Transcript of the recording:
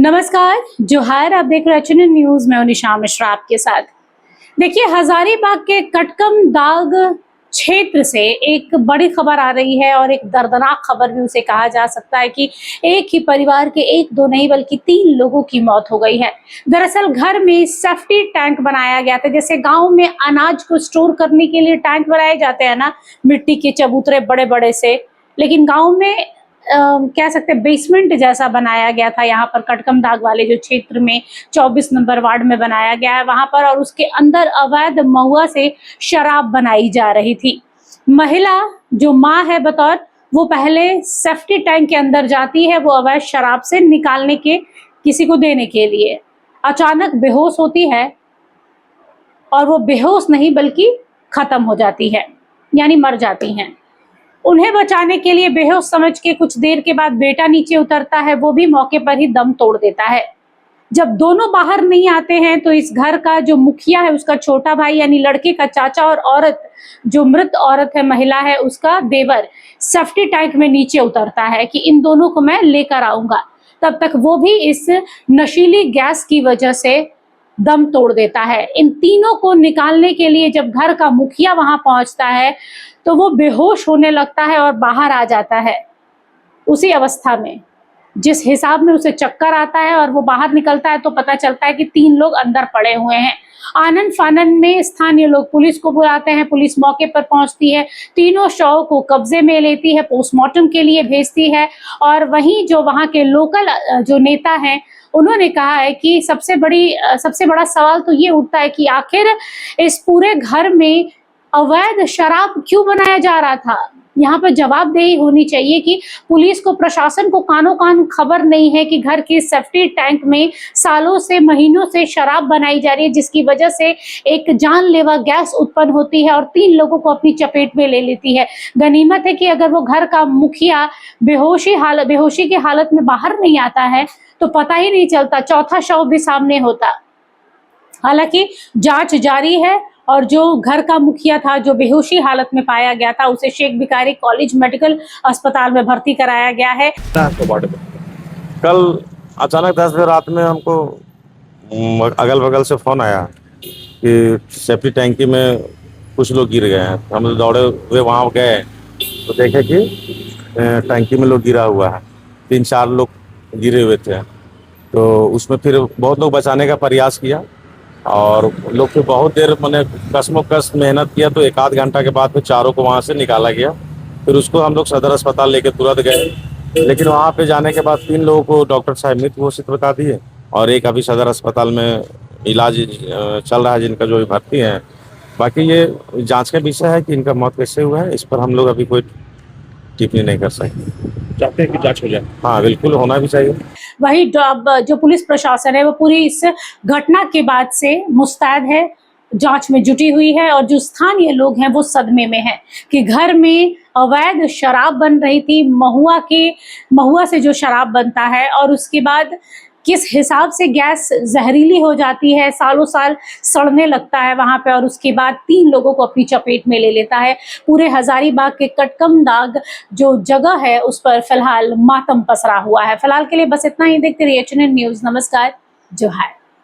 नमस्कार, जोहार। आप देख रहे हैं एचएनएन न्यूज में निशा मिश्रा आपके साथ। देखिए, हजारीबाग के कटकम दाग क्षेत्र से एक बड़ी खबर आ रही है और एक दर्दनाक खबर भी उसे कहा जा सकता है कि एक ही परिवार के एक दो नहीं बल्कि 3 लोगों की मौत हो गई है। दरअसल घर में सेफ्टी टैंक बनाया गया था। जैसे गांव में अनाज को स्टोर करने के लिए टैंक बनाए जाते हैं ना, मिट्टी के चबूतरे बड़े बड़े से, लेकिन गाँव में कह सकते हैं बेसमेंट जैसा बनाया गया था। यहाँ पर कटकम दाग वाले जो क्षेत्र में 24 नंबर वार्ड में बनाया गया है वहां पर, और उसके अंदर अवैध महुआ से शराब बनाई जा रही थी। महिला जो माँ है बतौर, वो पहले सेफ्टी टैंक के अंदर जाती है वो अवैध शराब से निकालने के किसी को देने के लिए। अचानक बेहोश होती है और वो बेहोश नहीं बल्कि खत्म हो जाती है, यानी मर जाती हैं। उन्हें बचाने के लिए बेहोश समझ के कुछ देर के बाद बेटा नीचे उतरता है, वो भी मौके पर ही दम तोड़ देता है। जब दोनों बाहर नहीं आते हैं तो इस घर का जो मुखिया है उसका छोटा भाई यानी लड़के का चाचा और औरत जो मृत औरत है, महिला है, उसका देवर सेफ्टी टैंक में नीचे उतरता है कि इन दोनों को मैं लेकर आऊंगा। तब तक वो भी इस नशीली गैस की वजह से दम तोड़ देता है। इन तीनों को निकालने के लिए जब घर का मुखिया वहां पहुंचता है तो वो बेहोश होने लगता है और बाहर आ जाता है। उसी अवस्था में जिस हिसाब में उसे चक्कर आता है और वो बाहर निकलता है तो पता चलता है कि 3 लोग अंदर पड़े हुए हैं। आनन फानन में स्थानीय लोग पुलिस को बुलाते हैं। पुलिस मौके पर पहुंचती है, तीनों शव को कब्जे में लेती है, पोस्टमार्टम के लिए भेजती है। और वहीं जो वहां के लोकल जो नेता हैं उन्होंने कहा है कि सबसे बड़ा सवाल तो ये उठता है कि आखिर इस पूरे घर में अवैध शराब क्यों बनाया जा रहा था। यहाँ पर जवाबदेही होनी चाहिए कि पुलिस को, प्रशासन को कानो कान खबर नहीं है कि घर के सेफ्टी टैंक में सालों से, महीनों से शराब बनाई जा रही है, जिसकी वजह से एक जानलेवा गैस उत्पन्न होती है और 3 लोगों को अपनी चपेट में ले लेती है। गनीमत है कि अगर वो घर का मुखिया बेहोशी की हालत में बाहर नहीं आता है तो पता ही नहीं चलता, चौथा शव भी सामने होता। हालांकि जांच जारी है और जो घर का मुखिया था जो बेहोशी हालत में पाया गया था उसे शेख भिखारी कॉलेज मेडिकल अस्पताल में भर्ती कराया गया है। कल अचानक 10 बजे रात में हमको अगल बगल से फोन आया कि सेफ्टी टैंकी में कुछ लोग गिर गए हैं। हम दौड़े हुए वहाँ गए तो देखे कि टैंकी में लोग गिरा हुआ है। 3-4 लोग गिरे हुए थे। तो उसमें फिर बहुत लोग बचाने का प्रयास किया और लोग फिर बहुत देर मैंने कसमोकस मेहनत किया। तो 1-8 घंटा के बाद फिर चारों को वहाँ से निकाला गया। फिर उसको हम लोग सदर अस्पताल लेके तुरंत गए, लेकिन वहाँ पे जाने के बाद 3 लोगों को डॉक्टर साहब मृत घोषित बता दिए और एक अभी सदर अस्पताल में इलाज चल रहा है, जिनका जो भर्ती है। बाकी ये जांच का विषय है कि इनका मौत कैसे हुआ है, इस पर हम लोग अभी कोई टिप्पणी नहीं कर सकते। चाहते हैं कि जांच हो जाए। हाँ, बिल्कुल होना भी चाहिए। वही जो पुलिस प्रशासन है वो पूरी इस घटना के बाद से मुस्तैद है, जांच में जुटी हुई है। और जो स्थानीय लोग हैं वो सदमे में हैं कि घर में अवैध शराब बन रही थी, महुआ से जो शराब बनता है, और उसके बाद किस हिसाब से गैस जहरीली हो जाती है, सालों साल सड़ने लगता है वहां पे, और उसके बाद 3 लोगों को अपनी चपेट में ले लेता है। पूरे हजारीबाग के कटकम दाग जो जगह है उस पर फिलहाल मातम पसरा हुआ है। फिलहाल के लिए बस इतना ही। देखते रहिए एचएनएन न्यूज। नमस्कार, जोहार।